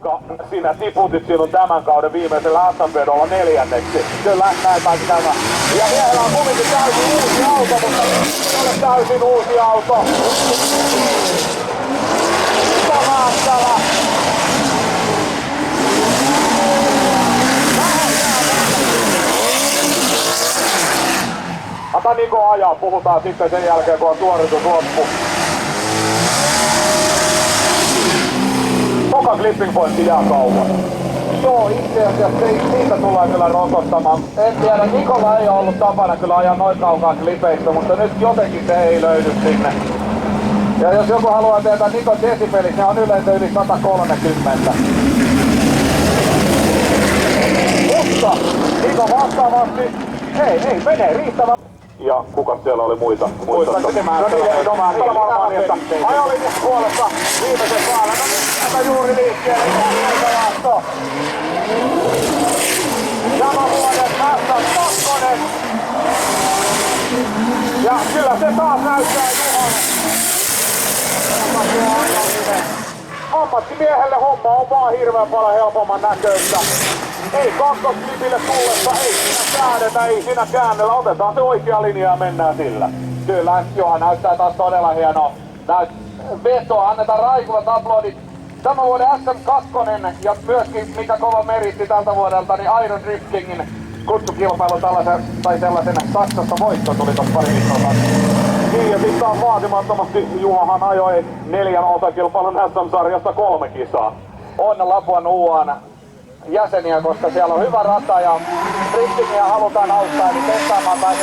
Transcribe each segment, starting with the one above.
jonka sinä tiputit sinun tämän kauden viimeisellä SM-vedolla 4. Kyllä, näin pääsi käymään. Ja miehellä on kumminkin täysin uusi auto, mutta ei ole täysin uusi auto. Niko Väättälä. Ota Niko ajaa, puhutaan sitten sen jälkeen kun on suoritus loppu. Toka clipping pointti jää kauan. Joo, itse asiassa siitä tullaan kyllä rokottamaan. En tiedä, Nikolla ei ollut tapana kyllä ajaa noin kaukaa klipeistä, mutta nyt jotenkin se ei löydy sinne. Ja jos joku haluaa tehdä Nikon desipelit, ne on yleensä yli 130. Mutta Niko vastaavasti, ei mene riittävän. Ja kuka siellä oli muita? Muista tekemään. No niin, varmaan niin, että ajolinjan puolesta viimeisen päällä. No nyt tätä juuri liikkeelle. Jatko. Sama vuoden Mässän Kakkonen. Ja kyllä se taas näyttää Juhalle. Ammattimiehelle homma on vaan hirveän paljon helpomman näköistä. Ei kakkosklipille tullessa, ei siinä käännetä, ei siinä käännellä. Otetaan se oikea linja ja mennään sillä. Kyllä, Johan näyttää taas todella hienoa. Vetoa, annetaan raikuvat aplodit. Tämän vuoden SM2 ja myöskin mikä kova meritti tältä vuodelta, niin Iron Drift Kingin kutsukilpailu tällaisen, tai sellaisen Saksassa voitto tuli tossa pari viikkoa. Niin ja sitten taas vaatimattomasti Juhahan ajoi 4 osakilpailun SM-sarjasta 3 kisaa. On Lapuan UAN jäseniä, koska siellä on hyvä rata ja driftingiä halutaan auttaa, eli testaamaan tai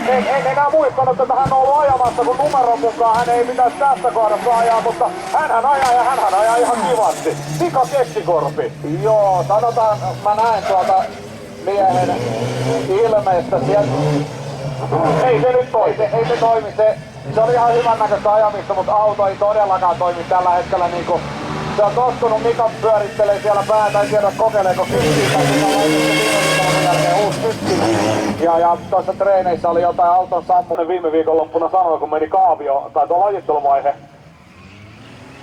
En enää muistanut, että hän on ollut ajamassa, kun numeron mukaan hän ei pitäisi tästä kohdassa ajaa, mutta hänhän ajaa ihan kivasti. Niko Keskikorpi. Joo, sanotaan, mä näen tuolta miehen ilmeistä sieltä. Ei se nyt toimi. Ei se toimi. Se oli ihan hyvän näköistä ajamista, mutta auto ei todellakaan toimi tällä hetkellä niinku. Se on tottunut, Mika pyörittelee siellä päätä, en tiedä kokeileeko kyttiä tai sitä on laitettu viime jälkeen uusi kytti. Ja tuossa treeneissä oli jotain auton sammunen viime viikonloppuna sanoi, kun meni kaavio tai tuo lajitteluvaihe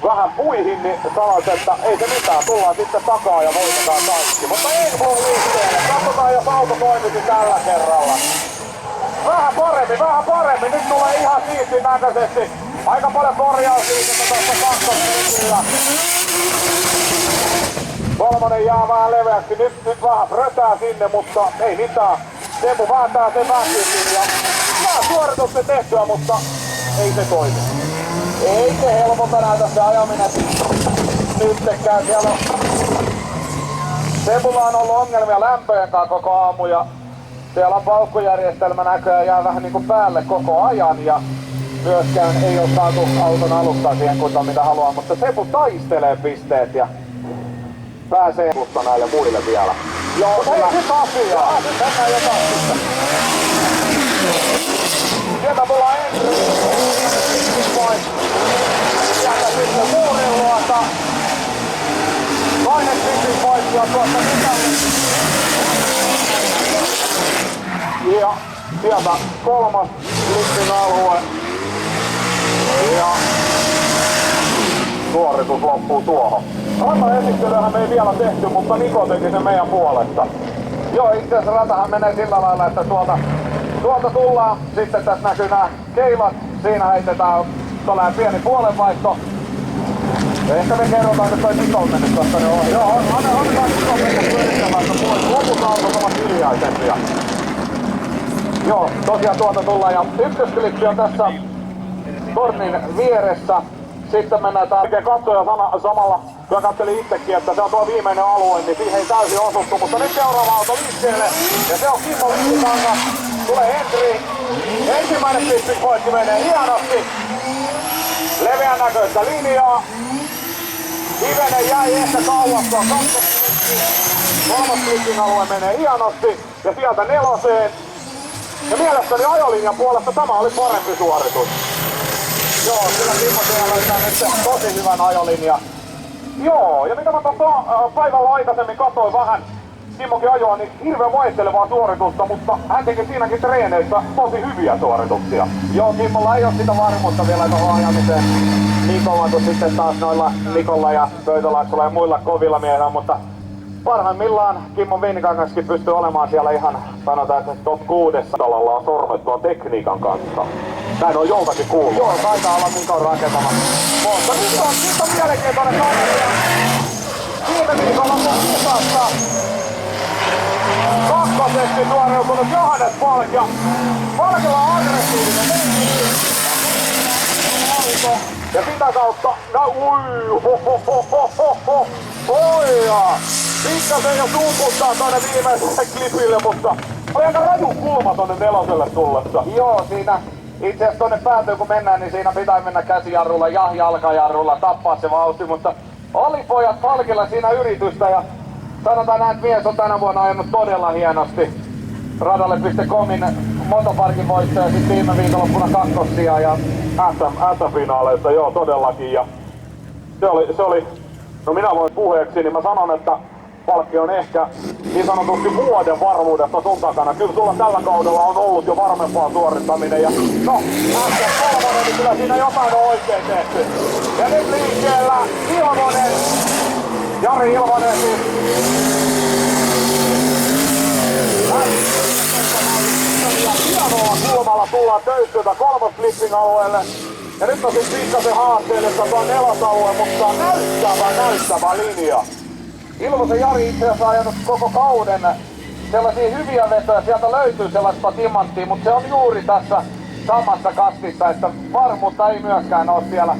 vähän puihin, niin sanois, että ei se mitään, tullaan sitten takaa ja voitetaan kaikki. Mutta ei mun liikkeelle, katsotaan jos auto toimisi tällä kerralla. Vähän paremmin, nyt tulee ihan siistin näköisesti. Aika paljon korjausliikettä tuossa kakkosliikillä. 3 jää vähän leveäksi, nyt vähän frötää sinne, mutta ei mitään. Teemu vääntää sen vähkiin ja vähän suorituksen tehtyä, mutta ei se toimi. Ei se helpolta näytä se ajaminen nyttekään. Siellä on Teemulla on ollut ongelmia lämpöjen kanssa koko aamu ja siellä on paukkujärjestelmä näköjään jää vähän niinku päälle koko ajan ja myöskään ei ole saatu auton alustaa siihen kuntoon mitä haluaa, mutta Sepu taistelee pisteet ja pääsee mutta näille muille vielä. Joo, hei nyt asiaa! Mennään jo taas. Sieltä mulla on Henry. Sieltä sitten Muurinluota. Toinen tipping pointti on tuossa sisällä. Ja sieltä 3. lippin alue. Ja suoritus loppuu tuohon. Rataesittelyhän me ei vielä tehty, mutta Niko teki sen meidän puolesta. Joo, itse asiassa ratahan menee sillä lailla, että tuolta tullaan, sitten tässä näkyy nämä keilat, siinä heitetään tuollainen pieni puolenvaihto. Ja ehkä me kerrotaan, että toi Niko on mennyt tosta ne ohi. Joo, annetaan Niko mennä pyörittämässä pois. Loput autot ovat hiljaisempia. Joo, tosiaan tuolta tullaan ja ykkösklippi on tässä tornin vieressä. Sitten mennään tää katsoja samalla. Kyllä katselin itsekin, että se on tuo viimeinen alue, niin siihen ei täysin osuttu. Mutta nyt seuraava auto liikkeelle. Ja se on Kimmo Liikangas. Tulee Henry. Ensimmäinen klippipointti menee hienosti. Leveän näköistä linjaa. Hivenen jäi ehkä kauas tuo kakkosklippi. 3. klippin alue menee hienosti. Ja sieltä 4. Ja mielestäni ajolinjan puolesta tämä oli parempi suoritus. Joo, kyllä Kimmo siellä löytää nyt tosi hyvän ajolinja. Joo, ja mitä mä tuossa päivällä aikaisemmin katsoin vähän Kimmokin ajoa, niin hirveän vaihtelevaa suoritusta, mutta hän teki siinäkin treeneissä tosi hyviä suorituksia. Joo, Kimmolla ei ole sitä varmuutta vielä tuohon ajamiseen niin kovaa kuin sitten taas noilla Nikolla ja Pöytälaaksolla ja muilla kovilla miehillä, mutta parhaimmillaan Kimmo Viinikangaskin pystyy olemaan siellä ihan, sanotaan, että top 6 talalla on sormet tuon tekniikan kanssa. Näin on joltakin kuullut. Joo, taitaa olla Mikon rakentama. Mutta nyt on mielenkiintoinen kaveri ja viime viikolla on kisassa kakkoseksi suoriutunut Johannes Falk ja Falkilla on aggressiivinen auto ja sitä kautta, pikkasen jo suuputtaa tonne viimeiselle klipille, mutta oli aika raju kulma tonne neloselle tullessa. Joo, siinä itse asiassa tonne päätyy kun mennään, niin siinä pitää mennä käsijarrulla ja jalkajarrulla, tappaa se vauhti, mutta oli pojat Falkilla siinä yritystä ja sanotaan näin, että mies on tänä vuonna ajanut todella hienosti. Radalle.comin motoparkin voittoja ja sitten viime viikonloppuna kakkosia ja SM-finaaleissa, joo todellakin. Ja se oli, no minä voin puheeksi, niin mä sanon, että Falkki on ehkä niin sanotusti vuoden varmuudesta sun takana. Kyllä sulla tällä kaudella on ollut jo varmempaa suorittaminen ja no, SM3, niin kyllä siinä jotain on oikein tehty. Ja nyt liikkeellä Ilmonen, Jari Ilmonen siis. Hienolla kulmalla tullaan Töyskyltä kolmosflipping alueelle. Ja nyt on siis pikkasen haasteellista tuo nelosalue, mutta näyttävä linja. Ilmosen Jari itse asiassa ajanut koko kauden sellaisia hyviä vetoja, sieltä löytyy sellaista timanttia, mutta se on juuri tässä samassa kastissa, että varmuutta ei myöskään ole siellä.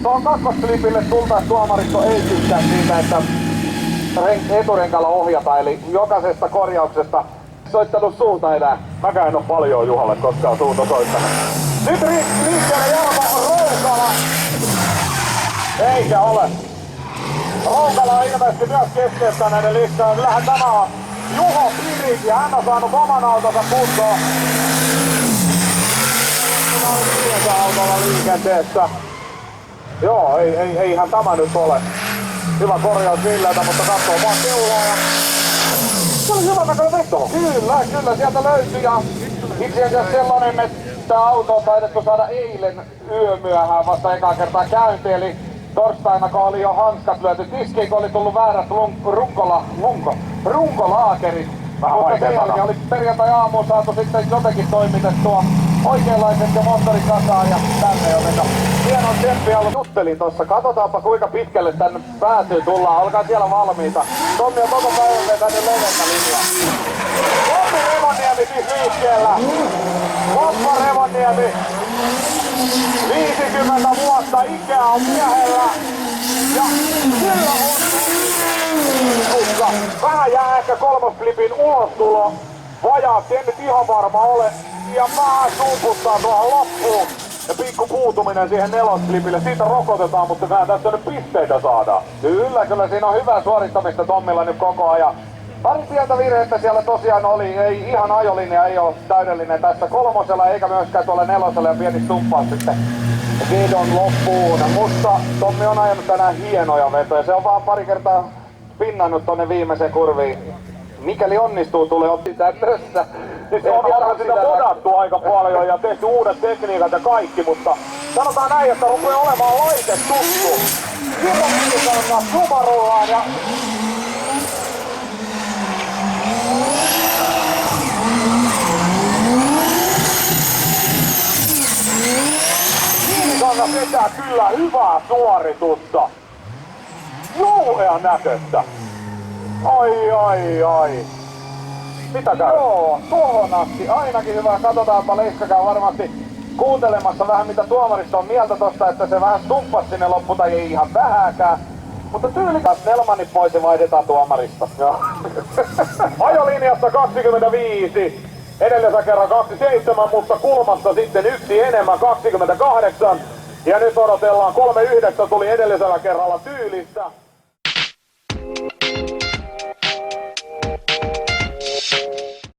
Tuohon kakkosflipille tultaessa tuomaristo ei tykkää siitä, että eturenkalla ohjata, eli jokaisesta korjauksesta soittanut suuta enää. Mäkään en oo paljon Juhalle koskaan suuta soittanut. Nyt liikkeelle Jarmo Roukala. Eikä ole. Roukala on ilmeisesti myös keskeyttäneiden listaa. Kyllähän tämä on Juho Pirik ja hän on saanut oman autonsa kuntoon. Tämä on viidensä autolla liikenteessä. Joo, eihän tämä nyt ole. Hyvä korjaus Villeltä, mutta katsoo vaan keuloa ja se oli hyvä näköinen veto. Kyllä, sieltä löytyi ja itse asiassa sellainen, että auto on taidettu saada eilen yömyöhään vasta ekaa kertaa käyntiin, eli torstaina kun oli jo hanskat lyöty tiskiin, kun oli tullut väärät runkolaakerit. Mutta sen jälkeen oli perjantai-aamuun saatu sitten jotenkin toimitettua oikeanlaiset ja moottorit kasaan ja tänne jotenka hieno tsemppi ollut. Juttelin tossa, katsotaanpa kuinka pitkälle tänne päätyy tullaan, olkaa siellä valmiita. Tommi on koko päivän vetänyt leventä linjaa. Tommi Revonniemi siis liikkeellä. Loppa Revonniemi. 50 vuotta ikää on miehellä. Ja kyllä on vähän jää ehkä kolmosflipin ulostulo. Vajaasti, en nyt ihan varma ole. Ja vähän sumputtaa tuohon loppuun. Ja pikku puutuminen siihen nelosflipille. Siitä rokotetaan, mutta vähän tässä nyt pisteitä saadaan. Kyllä siinä on hyvää suorittamista Tommilla nyt koko ajan. Pari pientä virhettä siellä tosiaan oli. Ei ihan ajolinja ei ole täydellinen tässä kolmosella eikä myöskään tuolla nelosella ja pieni sumppaus sitten vedon loppuun. Mutta Tommi on ajanut tänään hienoja vetoja. Se on vaan pari kertaa pinnannut tonne viimeiseen kurviin. Mikäli onnistuu, tulee ottaa mössä. Siis onhan sitä podattu aika paljon ja tehty uudet tekniikat ja kaikki, mutta sanotaan näin, että rupeaa olemaan laite tuttu. Kimmo Subarullaan ja Viinikangas vetää kyllä hyvää suoritusta. Jouhean näköistä. Ai. Mitä käy? Joo, tohon asti. Ainakin hyvä. Katsotaanpa, Leiskakaan varmasti kuuntelemassa vähän mitä tuomarista on mieltä tosta, että se vähän stumppasi sinne loppu tai ei ihan vähääkään. Mutta tyylikäs Nelmanit pois ja vaihdetaan tuomarista. Ajolinjassa 25. Edellisellä kerran 27, mutta kulmassa sitten yksi enemmän 28. Ja nyt odotellaan 39 tuli edellisellä kerralla Tyylissä.